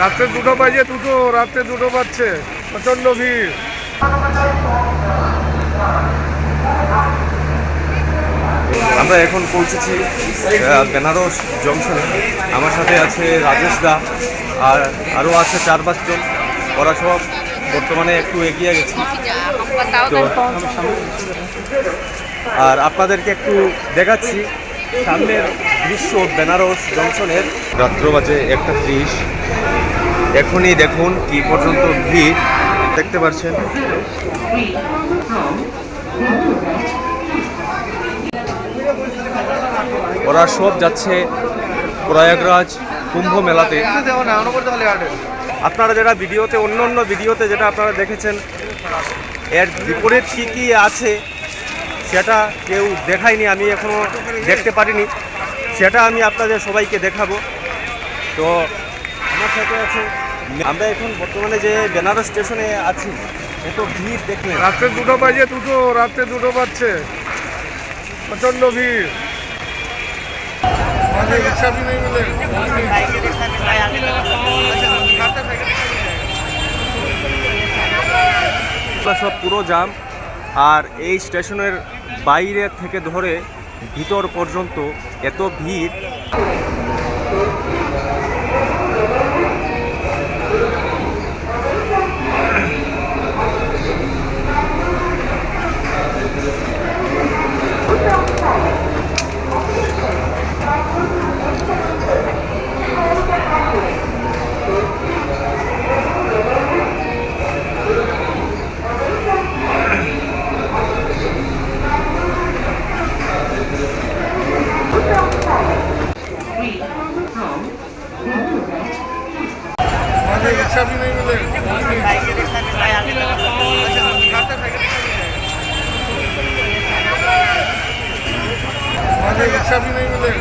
রাত্রে 2টো বাজে, রাত্রে 2টো বাজছে, প্রচন্ড ভিড়। আমরা এখন পৌঁছেছি বেনারস জংশনে। আমার সাথে আছে রাজেশ দা, আর আরও আছে 4-5 জন। ওরা সব বর্তমানে একটু এগিয়ে গেছে। তো আর আপনাদেরকে একটু দেখাচ্ছি সামনের দৃশ্য বেনারস জংশনের। রাত্র বাজে 1:30। এখনই দেখুন কি পর্যন্ত ভিড় দেখতে পাচ্ছেন। ওরা সব যাচ্ছে প্রয়াগরাজ কুম্ভ মেলাতে। আপনারা যেটা ভিডিওতে অন্য ভিডিওতে যেটা আপনারা দেখেছেন, এর বিপরীত কী কী আছে সেটা কেউ দেখায়নি, আমি এখনও দেখতে পারিনি। সেটা আমি আপনাদের সবাইকে দেখাবো। তো আমার সাথে আছে, আমরা এখন বর্তমানে যে বেনারস স্টেশনে আছি, এত ভিড় দেখলেন। রাত্রে 2টো বাজে, রাত্রে 2টো বাজছে, প্রচন্ড ভিড়। রিক্সা भी नहीं मिले। সব পুরো জাম। আর এই স্টেশনের বাইরে থেকে ধরে ভিতর পর্যন্ত এত ভিড়। रिक्शा भी नहीं मिले। रिक्शा भी नहीं मिले।